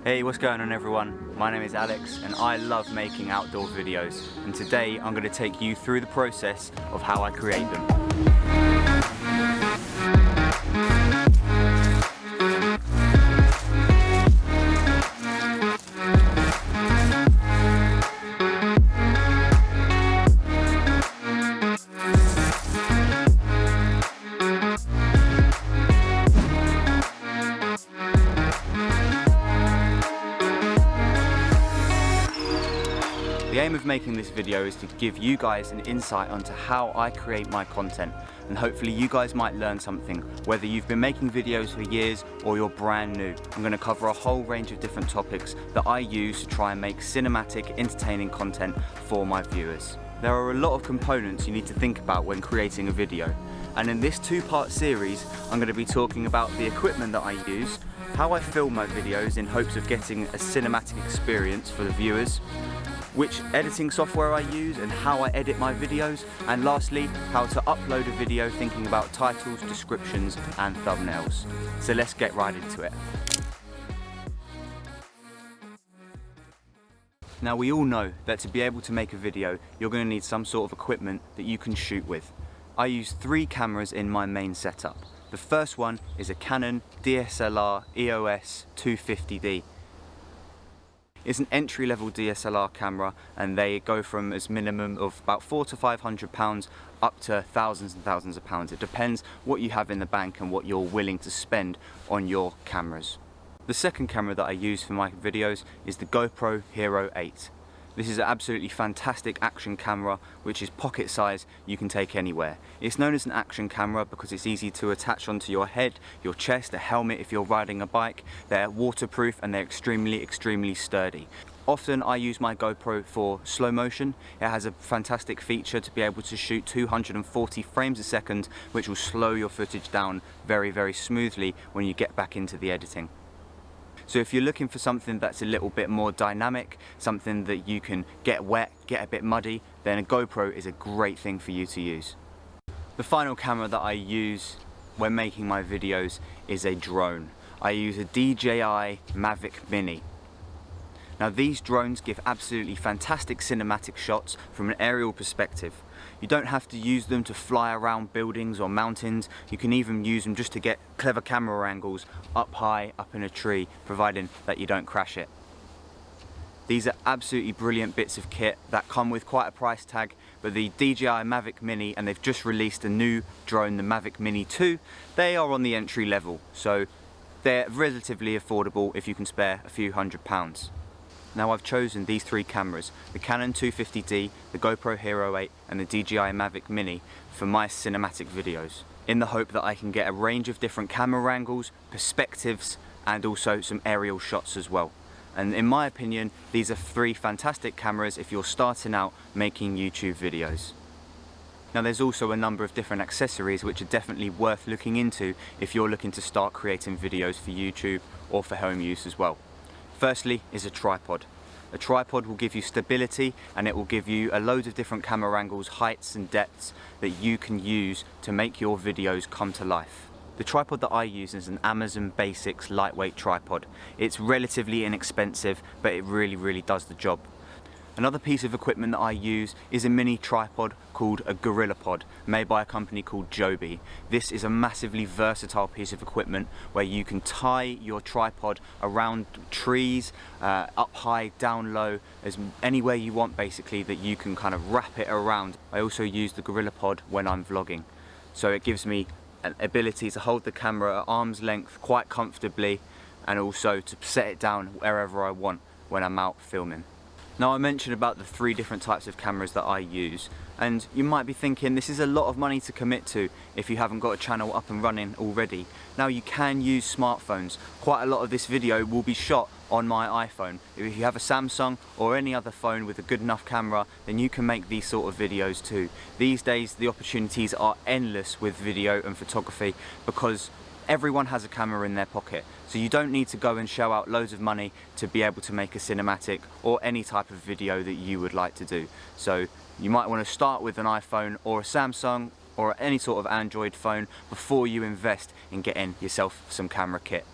Hey, what's going on everyone? My name is Alex and I love making outdoor videos, and today I'm going to take you through the process of how I create them. The aim of making this video is to give you guys an insight onto how I create my content, and hopefully you guys might learn something, whether you've been making videos for years or you're brand new. I'm going to cover a whole range of different topics that I use to try and make cinematic, entertaining content for my viewers. There are a lot of components you need to think about when creating a video, and in this two-part series I'm going to be talking about the equipment that I use, how I film my videos in hopes of getting a cinematic experience for the viewers, which editing software I use and how I edit my videos, and lastly, how to upload a video thinking about titles, descriptions and thumbnails. So let's get right into it. Now we all know that to be able to make a video, you're going to need some sort of equipment that you can shoot with. I use 3 cameras in my main setup. The first one is a Canon DSLR EOS 250D. It's an entry-level DSLR camera, and they go from as minimum of about £400 to £500 up to thousands and thousands of pounds. It depends what you have in the bank and what you're willing to spend on your cameras. The second camera that I use for my videos is the GoPro Hero 8. This is an absolutely fantastic action camera which is pocket size, you can take anywhere. It's known as an action camera because it's easy to attach onto your head, your chest, a helmet if you're riding a bike. They're waterproof and they're extremely sturdy. Often I use my GoPro for slow motion. It has a fantastic feature to be able to shoot 240 frames a second, which will slow your footage down very smoothly when you get back into the editing. So if you're looking for something that's a little bit more dynamic, something that you can get wet, get a bit muddy, then a GoPro is a great thing for you to use. The final camera that I use when making my videos is a drone. I use a DJI Mavic Mini. Now these drones give absolutely fantastic cinematic shots from an aerial perspective. You don't have to use them to fly around buildings or mountains. You can even use them just to get clever camera angles up high, up in a tree, providing that you don't crash it. These are absolutely brilliant bits of kit that come with quite a price tag, but the DJI Mavic Mini, and they've just released a new drone, the Mavic Mini 2, they are on the entry level, so they're relatively affordable if you can spare a few £100s. Now I've chosen these 3 cameras, the Canon 250D, the GoPro Hero 8 and the DJI Mavic Mini for my cinematic videos, in the hope that I can get a range of different camera angles, perspectives and also some aerial shots as well. And in my opinion, these are 3 fantastic cameras if you're starting out making YouTube videos. Now there's also a number of different accessories which are definitely worth looking into if you're looking to start creating videos for YouTube or for home use as well. Firstly is a tripod. A tripod will give you stability, and it will give you a load of different camera angles, heights and depths that you can use to make your videos come to life. The tripod that I use is an Amazon Basics lightweight tripod. It's relatively inexpensive, but it really does the job. Another piece of equipment that I use is a mini tripod called a Gorilla Pod, made by a company called JOBY. This is a massively versatile piece of equipment where you can tie your tripod around trees, up high, down low, anywhere you want basically, that you can kind of wrap it around. I also use the Gorilla Pod when I'm vlogging, so it gives me an ability to hold the camera at arm's length quite comfortably, and also to set it down wherever I want when I'm out filming. Now I mentioned about the 3 different types of cameras that I use, and you might be thinking this is a lot of money to commit to if you haven't got a channel up and running already. Now you can use smartphones. Quite a lot of this video will be shot on my iPhone. If you have a Samsung or any other phone with a good enough camera, then you can make these sort of videos too. These days the opportunities are endless with video and photography because everyone has a camera in their pocket, so you don't need to go and shell out loads of money to be able to make a cinematic or any type of video that you would like to do. So you might want to start with an iPhone or a Samsung or any sort of Android phone before you invest in getting yourself some camera kit.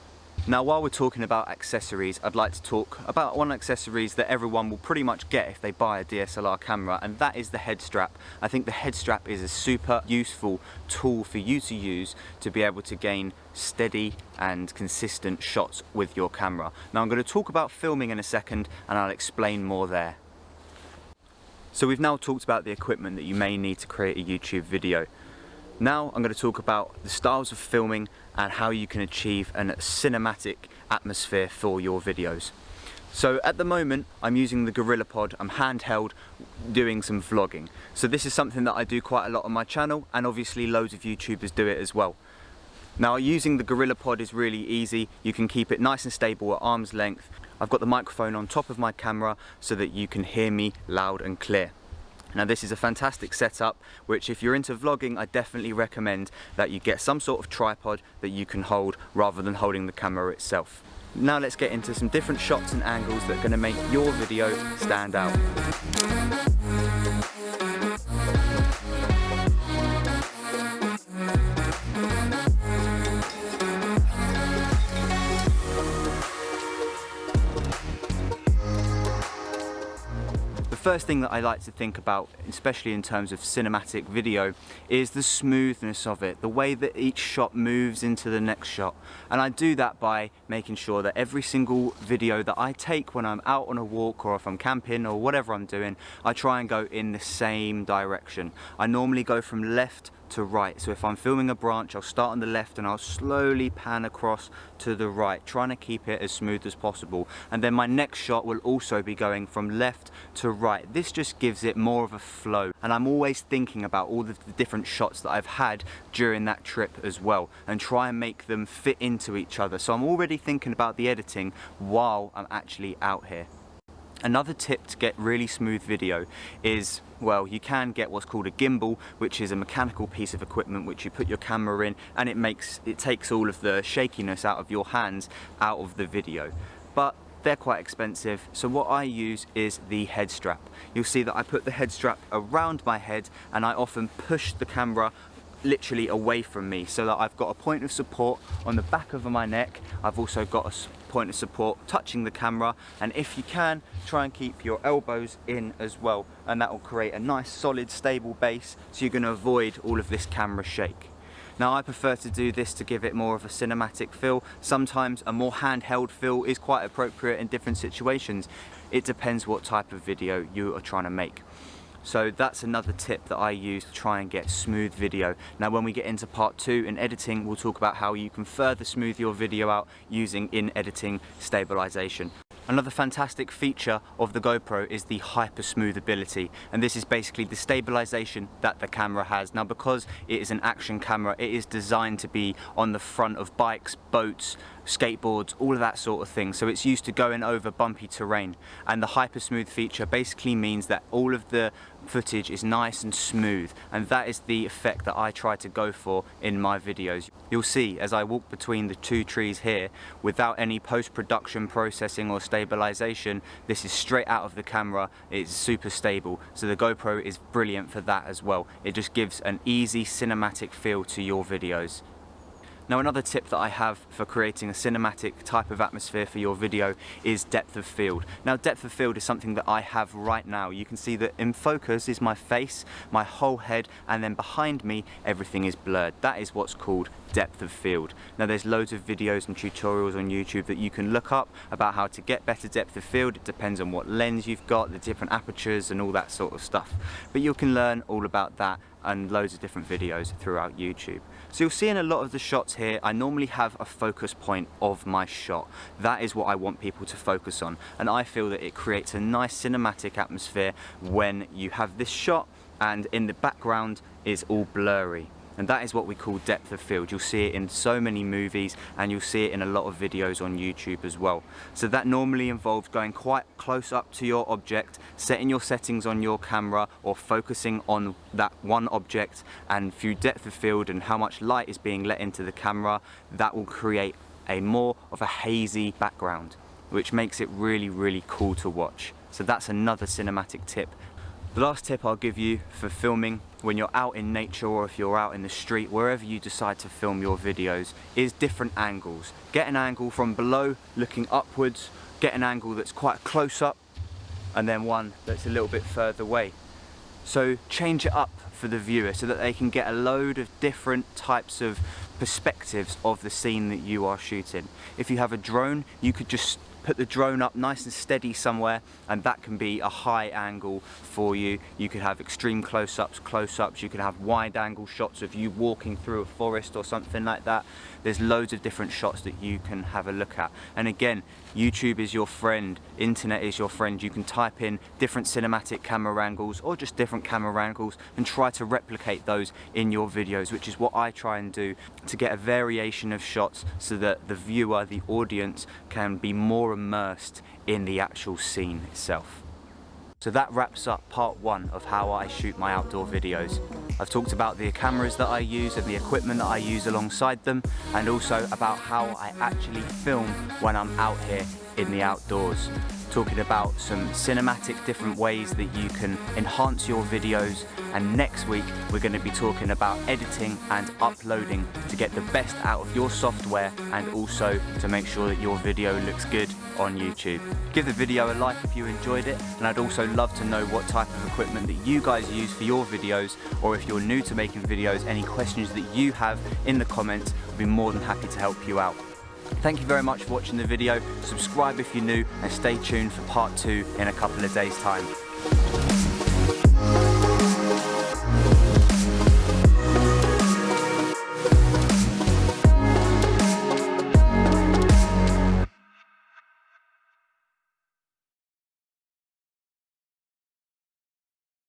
Now while we're talking about accessories, I'd like to talk about one accessories that everyone will pretty much get if they buy a DSLR camera, and that is the head strap. I think the head strap is a super useful tool for you to use to be able to gain steady and consistent shots with your camera. Now I'm going to talk about filming in a second and I'll explain more there. So we've now talked about the equipment that you may need to create a YouTube video. Now I'm going to talk about the styles of filming and how you can achieve a cinematic atmosphere for your videos. So at the moment I'm using the Gorilla Pod. I'm handheld doing some vlogging. So this is something that I do quite a lot on my channel, and obviously loads of YouTubers do it as well. Now using the Gorilla Pod is really easy. You can keep it nice and stable at arm's length. I've got the microphone on top of my camera so that you can hear me loud and clear. Now this is a fantastic setup, which if you're into vlogging, I definitely recommend that you get some sort of tripod that you can hold rather than holding the camera itself. Now let's get into some different shots and angles that are going to make your video stand out. The first thing that I like to think about, especially in terms of cinematic video, is the smoothness of it, the way that each shot moves into the next shot. And I do that by making sure that every single video that I take when I'm out on a walk or if I'm camping or whatever I'm doing, I try and go in the same direction. I normally go from left to right. So if I'm filming a branch, I'll start on the left and I'll slowly pan across to the right, trying to keep it as smooth as possible. And then my next shot will also be going from left to right. This just gives it more of a flow. And I'm always thinking about all the different shots that I've had during that trip as well, and try and make them fit into each other. So I'm already thinking about the editing while I'm actually out here. Another tip to get really smooth video is, well, you can get what's called a gimbal, which is a mechanical piece of equipment which you put your camera in, and it takes all of the shakiness out of your hands out of the video. But they're quite expensive, so what I use is the head strap. You'll see that I put the head strap around my head and I often push the camera literally away from me so that I've got a point of support on the back of my neck. I've also got a point of support touching the camera, and if you can, try and keep your elbows in as well, and that will create a nice solid stable base, so you're going to avoid all of this camera shake. Now I prefer to do this to give it more of a cinematic feel. Sometimes a more handheld feel is quite appropriate in different situations. It depends what type of video you are trying to make. So that's another tip that I use to try and get smooth video. Now when we get into part 2 in editing, we'll talk about how you can further smooth your video out using in-editing stabilization. Another fantastic feature of the GoPro is the hyper smooth ability, and this is basically the stabilization that the camera has. Now because it is an action camera, it is designed to be on the front of bikes, boats, skateboards, all of that sort of thing, so it's used to going over bumpy terrain, and the hyper smooth feature basically means that all of the footage is nice and smooth, and that is the effect that I try to go for in my videos. You'll see as I walk between the two trees here, without any post-production processing or stabilization, this is straight out of the camera. It's super stable, so the GoPro is brilliant for that as well. It just gives an easy cinematic feel to your videos. Now another tip that I have for creating a cinematic type of atmosphere for your video is depth of field. Now depth of field is something that I have right now. You can see that in focus is my face, my whole head, and then behind me everything is blurred. That is what's called depth of field. Now there's loads of videos and tutorials on YouTube that you can look up about how to get better depth of field. It depends on what lens you've got, the different apertures and all that sort of stuff. But you can learn all about that and loads of different videos throughout YouTube. So you'll see in a lot of the shots here, I normally have a focus point of my shot. That is what I want people to focus on, and I feel that it creates a nice cinematic atmosphere when you have this shot and in the background is all blurry. And that is what we call depth of field. You'll see it in so many movies, and you'll see it in a lot of videos on YouTube as well. So that normally involves going quite close up to your object, setting your settings on your camera, or focusing on that one object, and through depth of field and how much light is being let into the camera, that will create a more of a hazy background, which makes it really, really cool to watch. So that's another cinematic tip. The last tip I'll give you for filming when you're out in nature or if you're out in the street, wherever you decide to film your videos, is different angles. Get an angle from below looking upwards, get an angle that's quite close up, and then one that's a little bit further away. So change it up for the viewer so that they can get a load of different types of perspectives of the scene that you are shooting. If you have a drone, you could just put the drone up nice and steady somewhere, and that can be a high angle for you. You could have extreme close-ups, you could have wide angle shots of you walking through a forest or something like that. There's loads of different shots that you can have a look at. And again, YouTube is your friend, internet is your friend. You can type in different cinematic camera angles or just different camera angles and try to replicate those in your videos, which is what I try and do to get a variation of shots so that the viewer, the audience, can be more immersed in the actual scene itself. So that wraps up part 1 of how I shoot my outdoor videos. I've talked about the cameras that I use and the equipment that I use alongside them, and also about how I actually film when I'm out here in the outdoors. Talking about some cinematic different ways that you can enhance your videos, and next week we're going to be talking about editing and uploading to get the best out of your software and also to make sure that your video looks good on YouTube. Give the video a like if you enjoyed it, and I'd also love to know what type of equipment that you guys use for your videos, or if you're new to making videos, any questions that you have in the comments. I'd be more than happy to help you out. Thank you very much for watching the video. Subscribe if you're new and stay tuned for part 2 in a couple of days' time.